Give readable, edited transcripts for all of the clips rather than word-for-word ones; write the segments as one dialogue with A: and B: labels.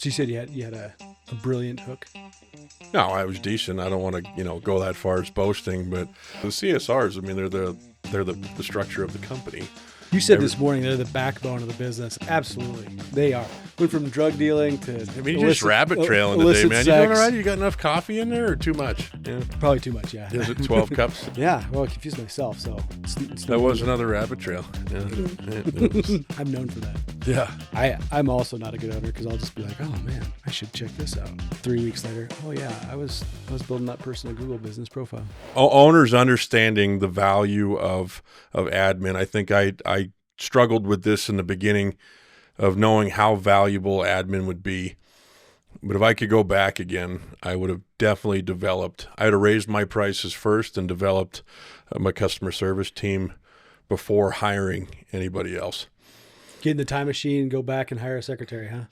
A: So you said you had a brilliant hook.
B: No, I was decent. I don't want to, go that far as boasting, but the CSRs, I mean, they're the structure of the company.
A: You said this morning they're the backbone of the business. Absolutely, they are. Went from drug dealing to
B: you just rabbit trailing today, man.
A: Sex.
B: You doing all right? You got enough coffee in there or too much? Yeah.
A: Probably too much, yeah.
B: Is it 12 cups?
A: Yeah, well, I confused myself, so.
B: That was another rabbit trail. Yeah.
A: I'm known for that.
B: Yeah.
A: I'm also not a good owner because I'll just be like, oh man, I should check this out. 3 weeks later, oh yeah, I was building that personal Google business profile.
B: Owners understanding the value of admin. I think I struggled with this in the beginning of knowing how valuable admin would be. But if I could go back again, I would have definitely developed. I'd have raised my prices first and developed my customer service team before hiring anybody else.
A: Get in the time machine and go back and hire a secretary, huh?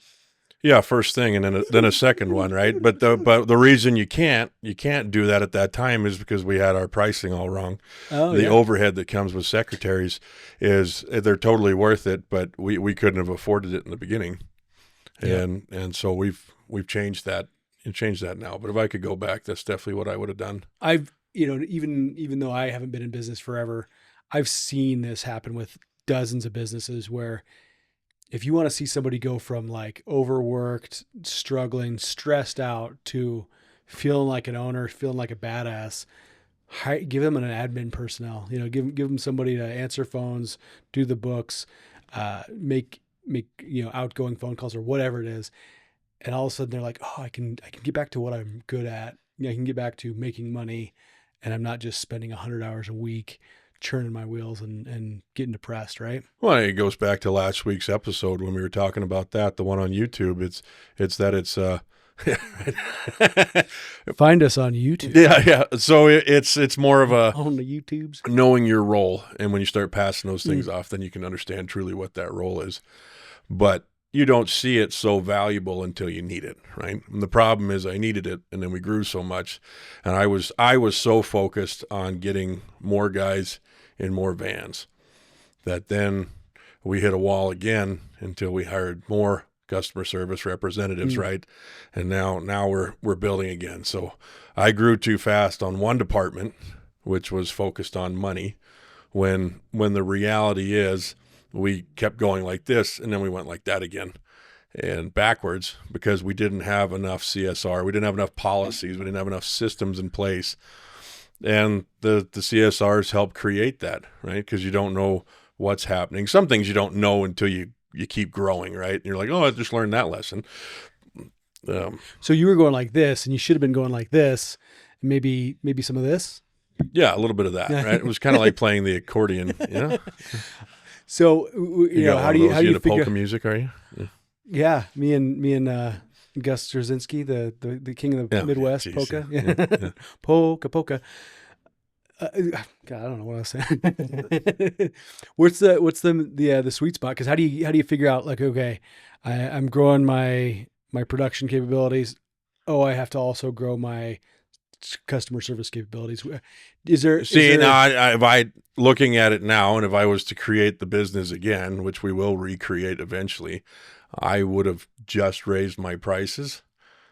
B: Yeah, first thing, and then a second one, right? But the reason you can't do that at that time is because we had our pricing all wrong.
A: Oh,
B: the
A: yeah.
B: overhead that comes with secretaries is they're totally worth it, but we couldn't have afforded it in the beginning, and so we've changed that and changed that now. But if I could go back, that's definitely what I would have done.
A: I've even though I haven't been in business forever, I've seen this happen with dozens of businesses where if you want to see somebody go from like overworked, struggling, stressed out to feeling like an owner, feeling like a badass, give them an admin personnel. Give them somebody to answer phones, do the books, make outgoing phone calls or whatever it is, and all of a sudden they're like, oh, I can get back to what I'm good at. I can get back to making money, and I'm not just spending 100 hours a week churning my wheels and getting depressed, right?
B: Well, it goes back to last week's episode when we were talking about that, the one on YouTube. It's
A: Find us on YouTube.
B: Yeah. So it's more of a
A: On the YouTubes.
B: knowing your role, and when you start passing those things off, then you can understand truly what that role is. But you don't see it so valuable until you need it, right? And the problem is I needed it, and then we grew so much, and I was so focused on getting more guys in more vans that then we hit a wall again until we hired more customer service representatives, right? And now we're building again. So I grew too fast on one department, which was focused on money, when the reality is we kept going like this, and then we went like that again and backwards because we didn't have enough CSR. We didn't have enough policies. We didn't have enough systems in place. And the CSRs help create that, right? Because you don't know what's happening. Some things you don't know until you keep growing, right? And you're like, oh, I just learned that lesson.
A: So you were going like this, and you should have been going like this, maybe some of this.
B: Yeah, a little bit of that, right? It was kind of like playing the accordion,
A: So how do you
B: into
A: figure?
B: polka music? Are you?
A: Yeah, me and Gus Trzynski, the king of the Midwest,
B: geez,
A: polka,
B: yeah.
A: polka. God, I don't know what I was saying. What's the sweet spot? Because how do you figure out like, okay, I'm growing my production capabilities. Oh, I have to also grow my customer service capabilities.
B: If I looking at it now, and if I was to create the business again, which we will recreate eventually, I would have just raised my prices,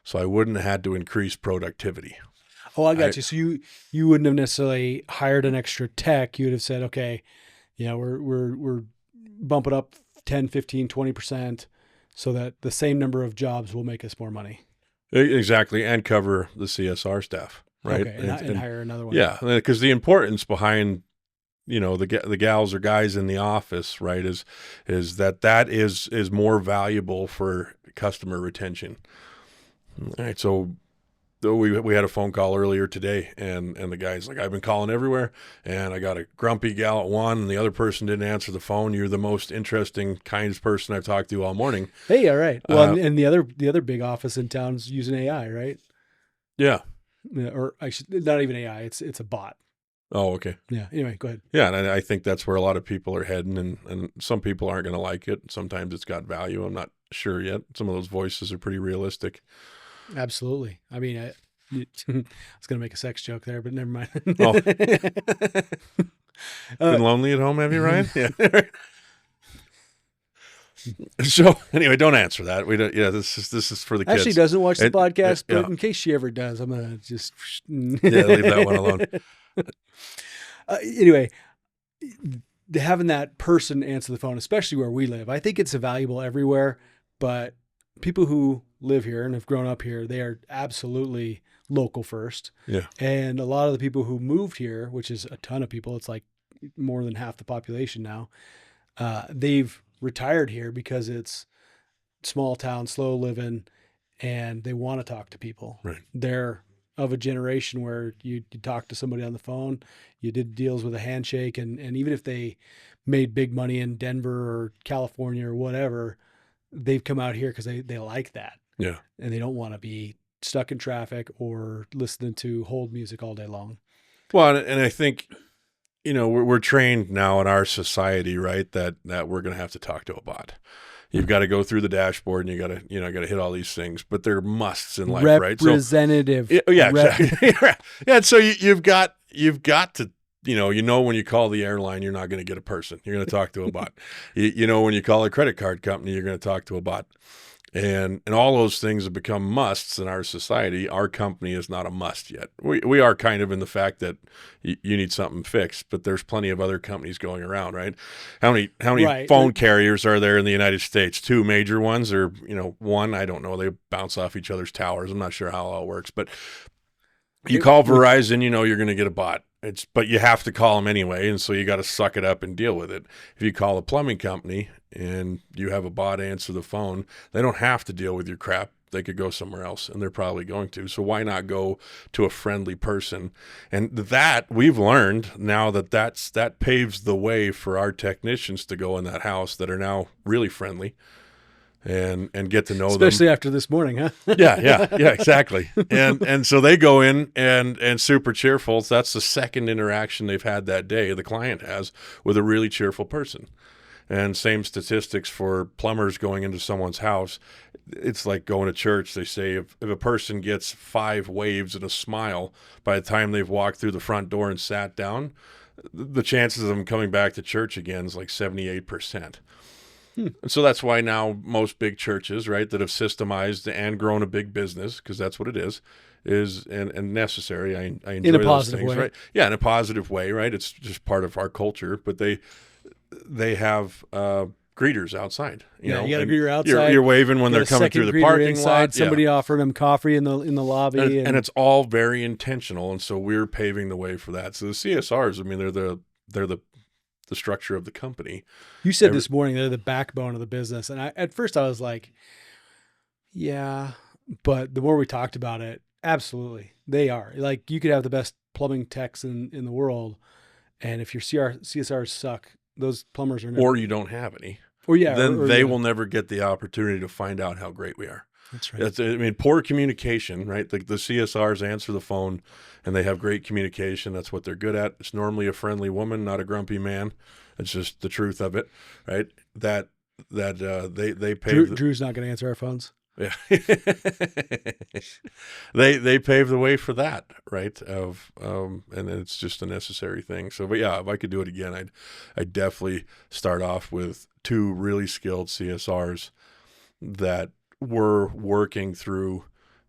B: so I wouldn't have had to increase productivity.
A: Oh, I got you. So you wouldn't have necessarily hired an extra tech. You would have said, okay, we're bumping up 10, 15, 20% so that the same number of jobs will make us more money.
B: Exactly, and cover the CSR staff, right?
A: Okay, and hire another one.
B: Yeah, because the importance behind, the gals or guys in the office, right, is that is more valuable for customer retention. All right, so we had a phone call earlier today, and the guy's like, I've been calling everywhere, and I got a grumpy gal at one, and the other person didn't answer the phone. You're the most interesting, kindest person I've talked to all morning.
A: Hey, all right. Well, and the other big office in town's using AI, right?
B: Yeah.
A: Or not even AI. It's a bot.
B: Oh, okay.
A: Yeah. Anyway, go ahead.
B: Yeah, and I think that's where a lot of people are heading, and some people aren't going to like it. Sometimes it's got value. I'm not sure yet. Some of those voices are pretty realistic.
A: Absolutely. I mean, I was going to make a sex joke there, but never mind.
B: Oh. Been lonely at home, have you, Ryan? Yeah. So anyway, don't answer that. We don't. Yeah, this is for the kids.
A: Actually, doesn't watch the podcast, but
B: yeah.
A: in case she ever does, I'm gonna just
B: Yeah, leave that one alone.
A: Anyway, having that person answer the phone, especially where we live, I think it's valuable everywhere. But people who live here and have grown up here, they are absolutely local first.
B: Yeah.
A: And a lot of the people who moved here, which is a ton of people, it's like more than half the population now, they've retired here because it's small town, slow living, and they want to talk to people.
B: Right.
A: They're of a generation where you talk to somebody on the phone, you did deals with a handshake, and even if they made big money in Denver or California or whatever, they've come out here because they like that.
B: Yeah.
A: And they don't want to be stuck in traffic or listening to hold music all day long.
B: Well, and I think, we're trained now in our society, right, that we're going to have to talk to a bot. You've got to go through the dashboard and you got to hit all these things, but they're musts in life, right?
A: Representative.
B: So, yeah, exactly. Yeah. So you've got to, when you call the airline, you're not going to get a person. You're going to talk to a bot. When you call a credit card company, you're going to talk to a bot. And all those things have become musts in our society. Our company is not a must yet. We are kind of in the fact that you need something fixed, but there's plenty of other companies going around, right? How many
A: Right.
B: phone carriers are there in the United States? 2 major ones, or one? I don't know. They bounce off each other's towers. I'm not sure how it all works, but you call Verizon, you're going to get a bot. But you have to call them anyway, and so you got to suck it up and deal with it. If you call a plumbing company and you have a bot answer the phone, they don't have to deal with your crap. They could go somewhere else, and they're probably going to. So why not go to a friendly person? And that we've learned now that paves the way for our technicians to go in that house that are now really friendly. And get to know them.
A: Especially after this morning, huh?
B: Yeah, exactly. And so they go in and super cheerful. So that's the second interaction they've had that day, the client has, with a really cheerful person. And same statistics for plumbers going into someone's house. It's like going to church. They say if a person gets 5 waves and a smile by the time they've walked through the front door and sat down, the chances of them coming back to church again is like 78%. And so that's why now most big churches, right, that have systemized and grown a big business, because that's what it is and necessary. I enjoy
A: in a
B: those
A: positive
B: things,
A: way.
B: right? Yeah, in a positive way, right? It's just part of our culture. But they have greeters outside. You know,
A: you got a
B: and
A: greeter outside.
B: You're waving when they're coming through the parking lot.
A: Somebody offering them coffee in the lobby,
B: and it's all very intentional. And so we're paving the way for that. So the CSRs, I mean, they're the structure of the company.
A: You said this morning they're the backbone of the business, and at first I was like, yeah, but the more we talked about it, absolutely they are. Like, you could have the best plumbing techs in the world, and if your CSRs suck, those plumbers are never,
B: or you don't have any, then they will never get the opportunity to find out how great we are.
A: That's right.
B: I mean, poor communication, right? The CSRs answer the phone and they have great communication. That's what they're good at. It's normally a friendly woman, not a grumpy man. It's just the truth of it, right? They pave.
A: Drew's not going to answer our phones.
B: Yeah. they pave the way for that, right? And it's just a necessary thing. So, but yeah, if I could do it again, I'd definitely start off with 2 really skilled CSRs that were working through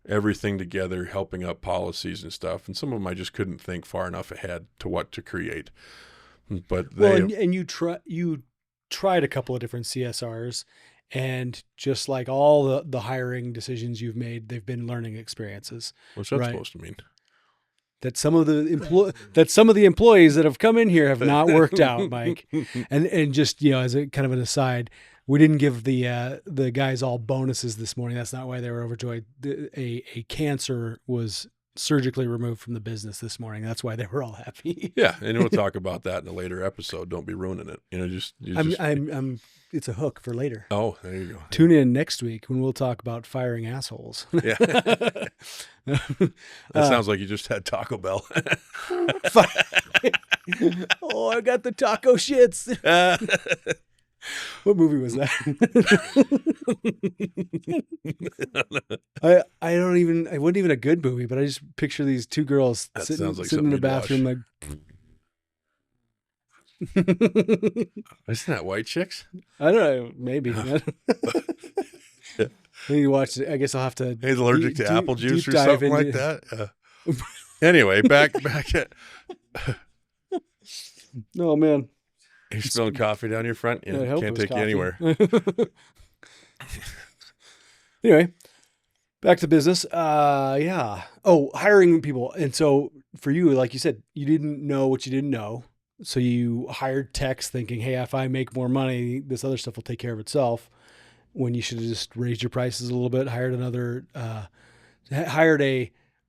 B: everything together, helping up policies and stuff. And some of them I just couldn't think far enough ahead to what to create. But
A: you tried a couple of different CSRs, and just like all the hiring decisions you've made, they've been learning experiences.
B: What's that supposed to mean?
A: That some of the employees that have come in here have not worked out, Mike. And just, as a kind of an aside, we didn't give the guys all bonuses this morning. That's not why they were overjoyed. A cancer was surgically removed from the business this morning. That's why they were all happy.
B: Yeah, and we'll talk about that in a later episode. Don't be ruining it.
A: It's a hook for later.
B: Oh, there you go.
A: Tune in next week when we'll talk about firing assholes.
B: Yeah. That sounds like you just had Taco Bell.
A: Oh, I got the taco shits. What movie was that? It wasn't even a good movie, but I just picture these 2 girls sitting in the bathroom, like,
B: Isn't that White Chicks?
A: I don't know. Maybe. Maybe watch it. I guess I'll have to.
B: He's allergic to apple juice
A: deep
B: or
A: dive
B: something like
A: into-
B: that. Anyway, back at
A: Oh man.
B: you're spilling coffee down your front. Yeah,
A: I hope
B: can't
A: it was
B: take you anywhere.
A: Anyway, back to business. Yeah. Oh, hiring people. And so for you, like you said, you didn't know what you didn't know. So you hired techs thinking, hey, if I make more money, this other stuff will take care of itself. When you should have just raised your prices a little bit, hired a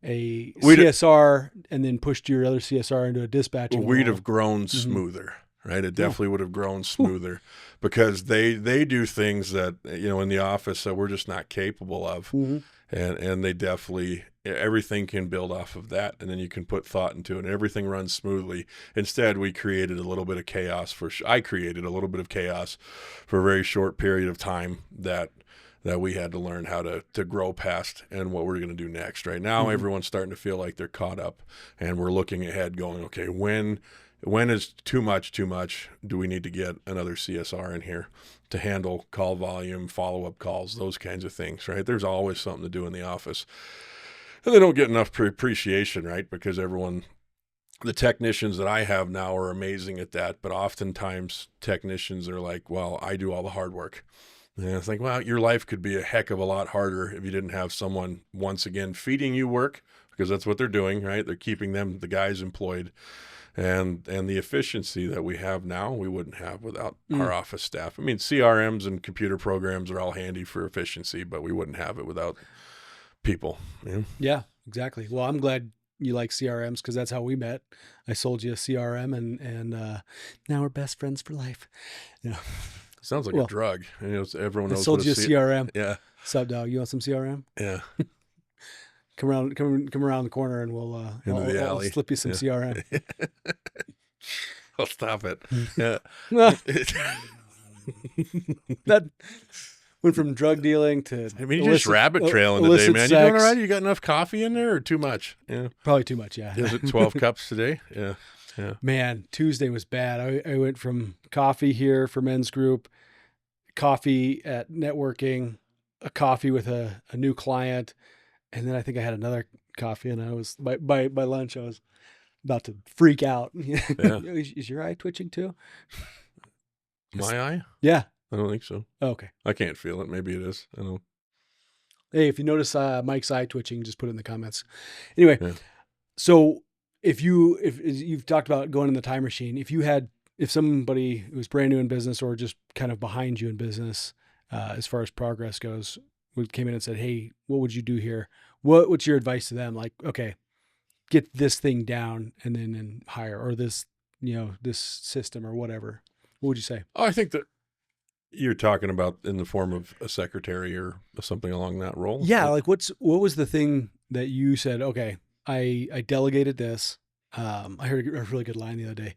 A: CSR and then pushed your other CSR into a dispatching.
B: We'd
A: role.
B: have grown smoother, right? It definitely would have grown smoother because they do things that, in the office that we're just not capable of.
A: Mm-hmm.
B: And they definitely, everything can build off of that. And then you can put thought into it and everything runs smoothly. Instead, I created a little bit of chaos for a very short period of time that we had to learn how to grow past and what we're going to do next. Right now, everyone's starting to feel like they're caught up and we're looking ahead going, okay, when is too much? Do we need to get another CSR in here to handle call volume, follow-up calls, those kinds of things, right? There's always something to do in the office. And they don't get enough appreciation, right? Because the technicians that I have now are amazing at that. But oftentimes technicians are like, well, I do all the hard work. And I think, well, your life could be a heck of a lot harder if you didn't have someone, once again, feeding you work, because that's what they're doing, right? They're keeping the guys employed. And the efficiency that we have now, we wouldn't have without our office staff. I mean, CRMs and computer programs are all handy for efficiency, but we wouldn't have it without people.
A: Yeah, exactly. Well, I'm glad you like CRMs because that's how we met. I sold you a CRM and now we're best friends for life.
B: Sounds like a drug. Everyone knows.
A: I sold you a CRM.
B: Yeah.
A: What's up, dog? You want some CRM?
B: Yeah.
A: Come around the corner and we'll I'll slip you some CRM.
B: I'll stop it. Yeah.
A: That went from drug dealing to
B: you just rabbit trailing today, man. You doing all right? You got enough coffee in there or too much? Yeah.
A: Probably too much, yeah.
B: Is it 12 cups today? Yeah. Yeah.
A: Man, Tuesday was bad. I went from coffee here for men's group, coffee at networking, a coffee with a new client. And then I think I had another coffee, and I was by lunch. I was about to freak out. Yeah. Is your eye twitching too?
B: My eye?
A: Yeah.
B: I don't think so.
A: Oh, okay.
B: I can't feel it. Maybe it is. I don't know.
A: Hey, if you notice Mike's eye twitching, just put it in the comments. Anyway, so if you've talked about going in the time machine, if somebody who was brand new in business or just kind of behind you in business, as far as progress goes, we came in and said, hey, what would you do here? What's your advice to them? Like, okay, get this thing down and then hire, or this, this system or whatever. What would you say?
B: Oh, I think that you're talking about in the form of a secretary or something along that role.
A: Yeah. Like what was the thing that you said, okay, I delegated this. I heard a really good line the other day.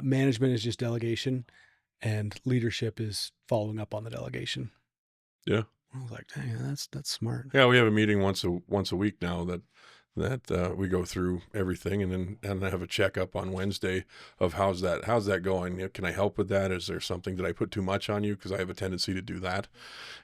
A: Management is just delegation and leadership is following up on the delegation.
B: Yeah.
A: I was like, dang, that's smart.
B: Yeah, we have a meeting once a week now that we go through everything and I have a checkup on Wednesday of how's that going? Can I help with that? Is there something, did I put too much on you? Because I have a tendency to do that.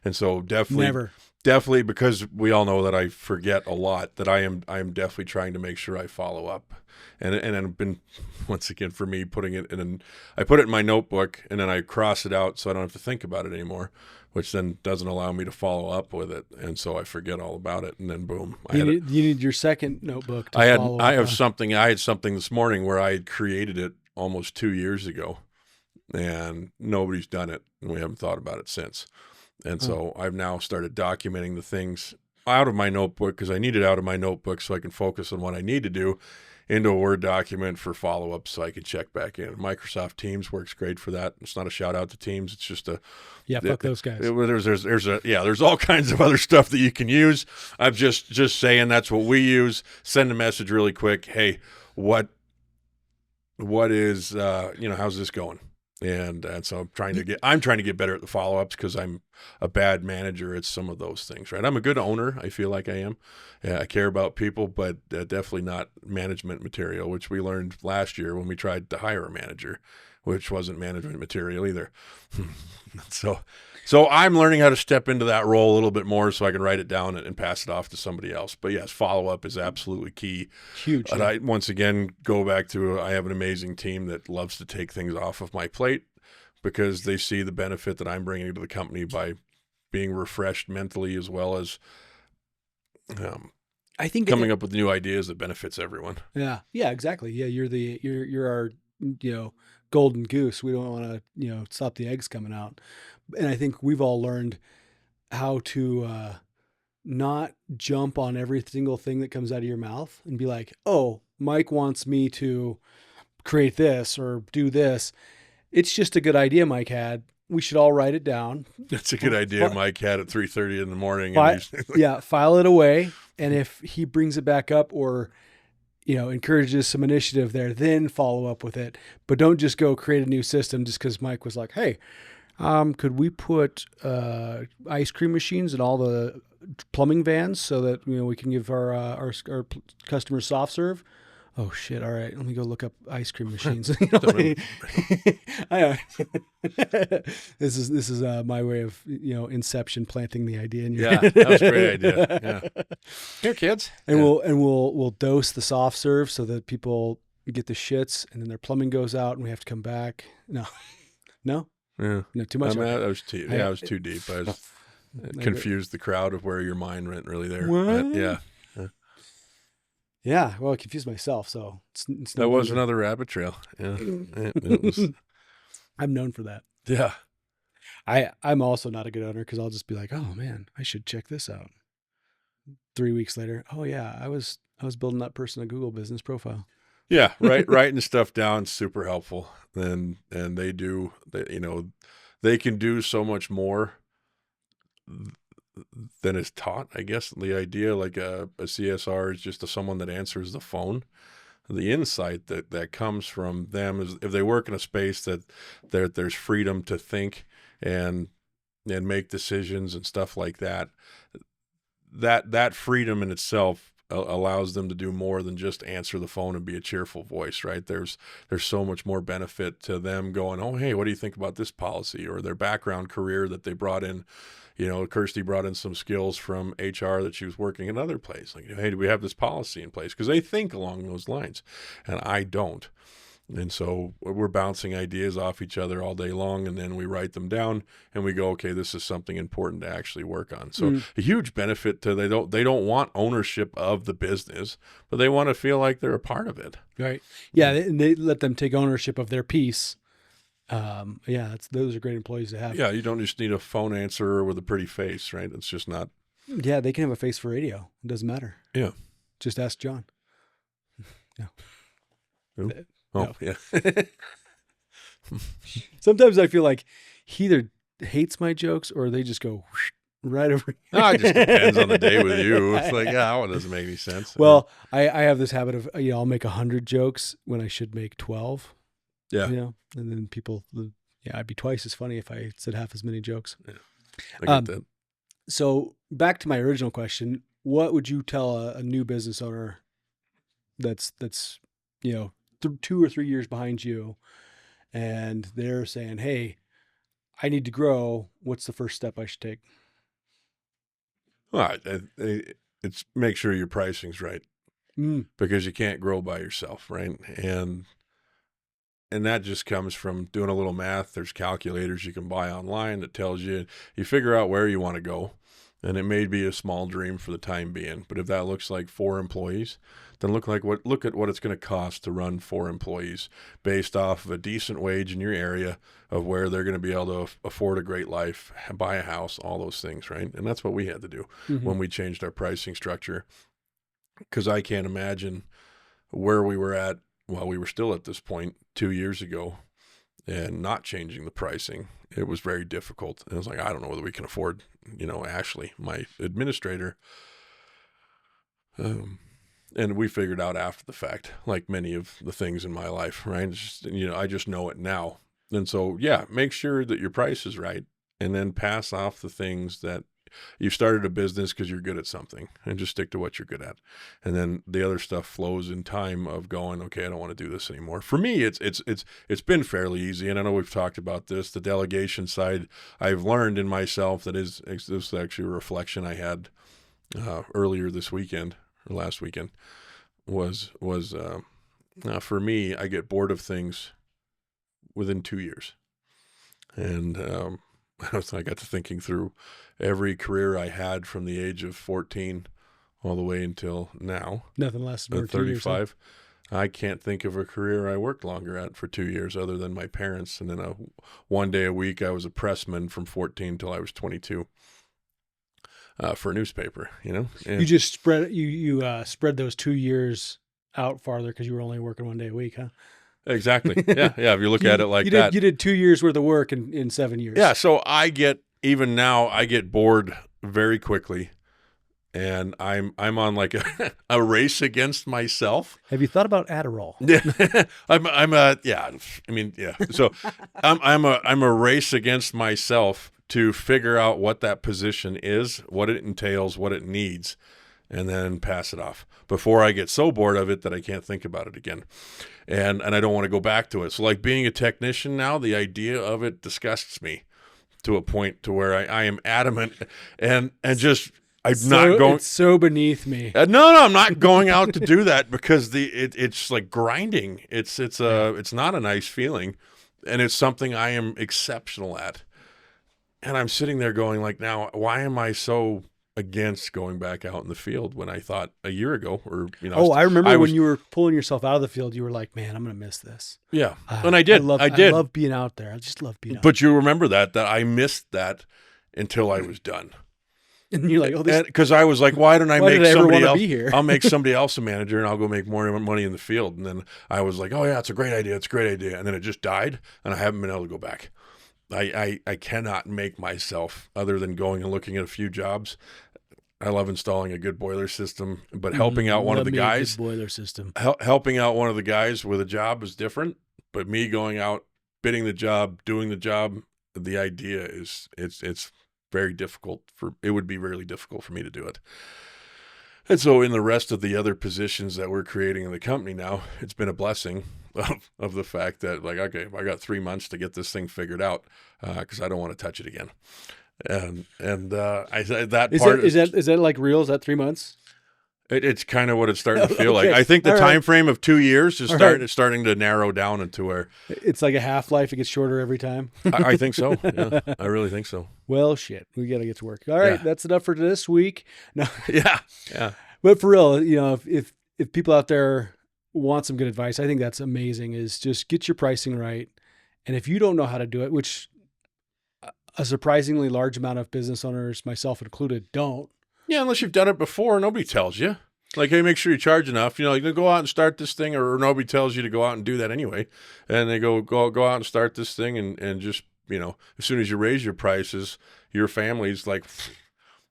B: And so definitely because we all know that I forget a lot, that I am definitely trying to make sure I follow up. And I've been, once again, for me, I put it in my notebook and then I cross it out so I don't have to think about it anymore, which then doesn't allow me to follow up with it. And so I forget all about it. And then boom.
A: You need your second notebook to follow up.
B: I had something this morning where I had created it almost 2 years ago and nobody's done it. And we haven't thought about it since. And so I've now started documenting the things out of my notebook because I need it out of my notebook so I can focus on what I need to do into a Word document for follow-up so I can check back in. Microsoft Teams works great for that. It's not a shout-out to Teams. It's just
A: fuck those guys.
B: There's all kinds of other stuff that you can use. I'm just saying that's what we use. Send a message really quick. Hey, what is, how's this going? And so I'm trying to get better at the follow-ups because I'm a bad manager at some of those things, right? I'm a good owner. I feel like I am. Yeah, I care about people, but definitely not management material, which we learned last year when we tried to hire a manager. which wasn't management material either. So I'm learning how to step into that role a little bit more so I can write it down and pass it off to somebody else. But yes, follow-up is absolutely key.
A: Huge.
B: And I, once again, go back to I have an amazing team that loves to take things off of my plate because they see the benefit that I'm bringing to the company by being refreshed mentally as well as
A: I think
B: coming up with new ideas that benefits everyone.
A: Yeah, exactly. Yeah, you're our golden goose. We don't want to stop the eggs coming out. And I think we've all learned how to not jump on every single thing that comes out of your mouth and be like, oh, Mike wants me to create this or do this. It's just a good idea Mike had. We should all write it down.
B: That's a good idea Mike had at 3:30 in the morning.
A: File it away. And if he brings it back up or encourages some initiative there, then follow up with it. But don't just go create a new system just because Mike was like, hey, could we put ice cream machines in all the plumbing vans so that we can give our customers soft serve? Oh shit! All right, let me go look up ice cream machines. This is my way of Inception, planting the idea in your head.
B: That was a great idea. Yeah, here, kids,
A: and we'll dose the soft serve so that people get the shits, and then their plumbing goes out, and we have to come back. No,
B: yeah,
A: no, too much.
B: That was too. I was too deep. I was confused the crowd of where your mind went really there.
A: What?
B: Yeah.
A: Yeah, well, I confused myself, so it's
B: that was another rabbit trail. Yeah, it was.
A: I'm known for that.
B: Yeah,
A: I'm also not a good owner because I'll just be like, oh man, I should check this out. 3 weeks later, oh yeah, I was building that person a Google business profile.
B: Yeah, writing stuff down is super helpful, and they can do so much more than is taught. I guess the idea like a CSR is just someone that answers the phone. The insight that comes from them is if they work in a space that there's freedom to think and make decisions and stuff like that. That freedom in itself allows them to do more than just answer the phone and be a cheerful voice, right? There's so much more benefit to them going, oh, hey, what do you think about this policy? Or their background career that they brought in. Kirsty brought in some skills from HR that she was working in another place. Like, hey, do we have this policy in place? Because they think along those lines, and I don't. And so we're bouncing ideas off each other all day long, and then we write them down, and we go, okay, this is something important to actually work on. So a huge benefit to they don't want ownership of the business, but they want to feel like they're a part of it.
A: Right. Yeah, and they let them take ownership of their piece. Those are great employees to have.
B: Yeah, you don't just need a phone answerer with a pretty face, right? It's just not.
A: Yeah, they can have a face for radio. It doesn't matter.
B: Yeah.
A: Just ask John. Yeah.
B: Ooh.
A: No.
B: Yeah.
A: Sometimes I feel like he either hates my jokes or they just go right over here.
B: It just depends on the day with you. It's like, that one doesn't make any sense.
A: Well, I have this habit of, I'll make 100 jokes when I should make 12.
B: Yeah.
A: And then people, I'd be twice as funny if I said half as many jokes.
B: Yeah. I get that.
A: So back to my original question, what would you tell a new business owner that's 2 or 3 years behind you and they're saying, hey, I need to grow. What's the first step I should take?
B: Well, it's make sure your pricing's right because you can't grow by yourself, right? And that just comes from doing a little math. There's calculators you can buy online that tells you figure out where you want to go. And it may be a small dream for the time being, but if that looks like 4 employees, then look at what it's going to cost to run 4 employees based off of a decent wage in your area of where they're going to be able to afford a great life, buy a house, all those things, right? And that's what we had to do when we changed our pricing structure, because I can't imagine where we were at while we were still at this point 2 years ago and not changing the pricing. It was very difficult. And I was like, I don't know whether we can afford, Ashley, my administrator. And we figured out after the fact, like many of the things in my life, right? It's just, I just know it now. And so, make sure that your price is right and then pass off the things that you started a business because you're good at something, and just stick to what you're good at. And then the other stuff flows in time of going, okay, I don't want to do this anymore. For me, it's been fairly easy. And I know we've talked about this, the delegation side. I've learned in myself this is actually a reflection I had earlier this weekend or last weekend was for me, I get bored of things within 2 years. And I got to thinking through every career I had from the age of 14 all the way until now.
A: Nothing less than
B: 35. I can't think of a career I worked longer at for 2 years other than my parents. And then one day a week, I was a pressman from 14 till I was 22 for a newspaper, And
A: You just spread spread those 2 years out farther because you were only working 1 day a week, huh?
B: Exactly. Yeah. If you look at it like that.
A: You did 2 years worth of work in 7 years.
B: Yeah. So even now I get bored very quickly, and I'm on like a race against myself.
A: Have you thought about Adderall?
B: Yeah. So I'm a race against myself to figure out what that position is, what it entails, what it needs, and then pass it off before I get so bored of it that I can't think about it again. And I don't want to go back to it. So like being a technician now, the idea of it disgusts me to a point to where I am adamant and just not going.
A: It's so beneath me.
B: No, I'm not going out to do that because it's like grinding. It's not a nice feeling, and it's something I am exceptional at. And I'm sitting there going like, now, why am I so against going back out in the field when I thought a year ago
A: I remember when you were pulling yourself out of the field, you were like, man, I'm going to miss this.
B: Yeah. And I did. I did.
A: I love being out there. I just love being out
B: there. But you remember that I missed that until I was done.
A: And you're like, oh,
B: because I was like, why don't I make somebody else?
A: Be here?
B: I'll make somebody else a manager and I'll go make more money in the field. And then I was like, oh yeah, it's a great idea. It's a great idea. And then it just died and I haven't been able to go back. I cannot make myself, other than going and looking at a few jobs. I love installing a good boiler system, but helping out one of the guys,
A: boiler system,
B: helping out one of the guys with a job is different. But me going out, bidding the job, doing the job, the idea is it's very difficult it would be really difficult for me to do it. And so in the rest of the other positions that we're creating in the company now, it's been a blessing of the fact that like, okay, I got 3 months to get this thing figured out because I don't want to touch it again. And I said
A: is that like real? Is that 3 months?
B: It's kind of what it's starting to feel like. I think the time frame of 2 years is starting to narrow down into where
A: it's like a half-life. It gets shorter every time.
B: I think so. Yeah, I really think so.
A: Well, shit, we got to get to work. All right, that's enough for this week. No.
B: Yeah.
A: But for real, if people out there want some good advice, I think that's amazing. Is just get your pricing right, and if you don't know how to do it, which a surprisingly large amount of business owners, myself included, don't.
B: Yeah, unless you've done it before, nobody tells you. Like, hey, make sure you charge enough. You go out and start this thing, or nobody tells you to go out and do that anyway. And they go out and start this thing, and just, as soon as you raise your prices, your family's like,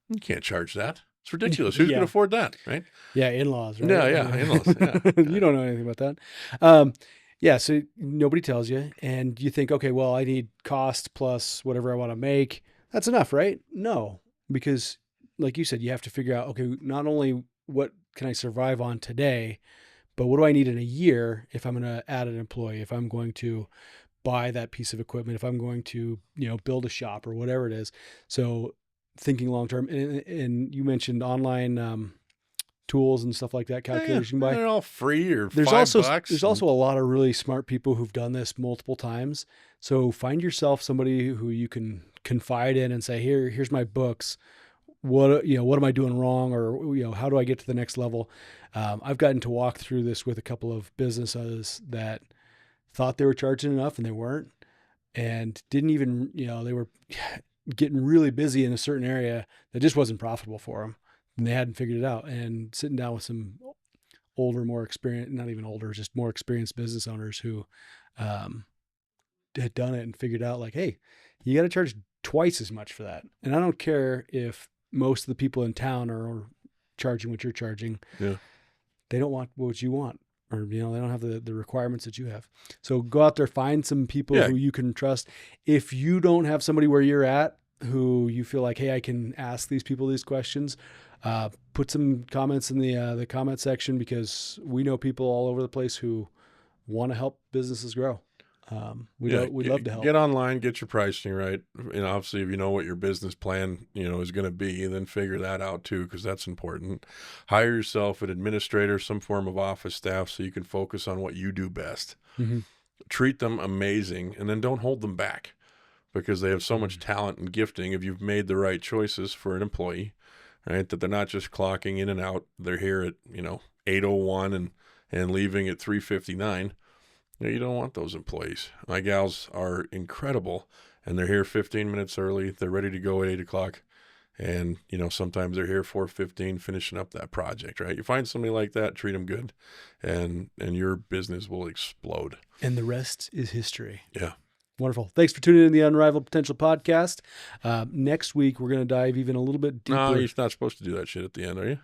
B: you can't charge that. It's ridiculous. Who's going to afford that, right?
A: Yeah, in-laws, right?
B: Yeah, in-laws. Yeah.
A: You don't know anything about that. So nobody tells you, and you think, okay, well, I need cost plus whatever I want to make. That's enough, right? No, because like you said, you have to figure out, okay, not only what can I survive on today, but what do I need in a year if I'm going to add an employee, if I'm going to buy that piece of equipment, if I'm going to, build a shop or whatever it is. So thinking long-term, and you mentioned online tools and stuff like that, calculators you can buy.
B: They're all free or
A: there's
B: $5.
A: There's also a lot of really smart people who've done this multiple times. So find yourself somebody who you can confide in and say, here's my books. What am I doing wrong? Or, how do I get to the next level? I've gotten to walk through this with a couple of businesses that thought they were charging enough and they weren't, and didn't even, they were getting really busy in a certain area that just wasn't profitable for them. And they hadn't figured it out, and sitting down with some older, more experienced, not even older, just more experienced business owners who had done it and figured out like, hey, you got to charge twice as much for that. And I don't care if most of the people in town are charging what you're charging.
B: Yeah.
A: They don't want what you want, or, they don't have the requirements that you have. So go out there, find some people who you can trust. If you don't have somebody where you're at, who you feel like, hey, I can ask these people these questions, put some comments in the comment section, because we know people all over the place who want to help businesses grow. We'd love to help.
B: Get online, get your pricing right. Obviously, if you know what your business plan, is going to be, then figure that out too, because that's important. Hire yourself an administrator, some form of office staff, so you can focus on what you do best.
A: Mm-hmm.
B: Treat them amazing, and then don't hold them back, because they have so much talent and gifting. If you've made the right choices for an employee, right, that they're not just clocking in and out, they're here at 8:01 and leaving at 3:59. You don't want those employees. My gals are incredible, and they're here 15 minutes early. They're ready to go at 8 o'clock, and sometimes they're here 4:15 finishing up that project. Right? You find somebody like that, treat them good, and your business will explode.
A: And the rest is history.
B: Yeah.
A: Wonderful. Thanks for tuning in to the Unrivaled Potential podcast. Next week, we're going to dive even a little bit deeper.
B: No, you're not supposed to do that shit at the end, are you?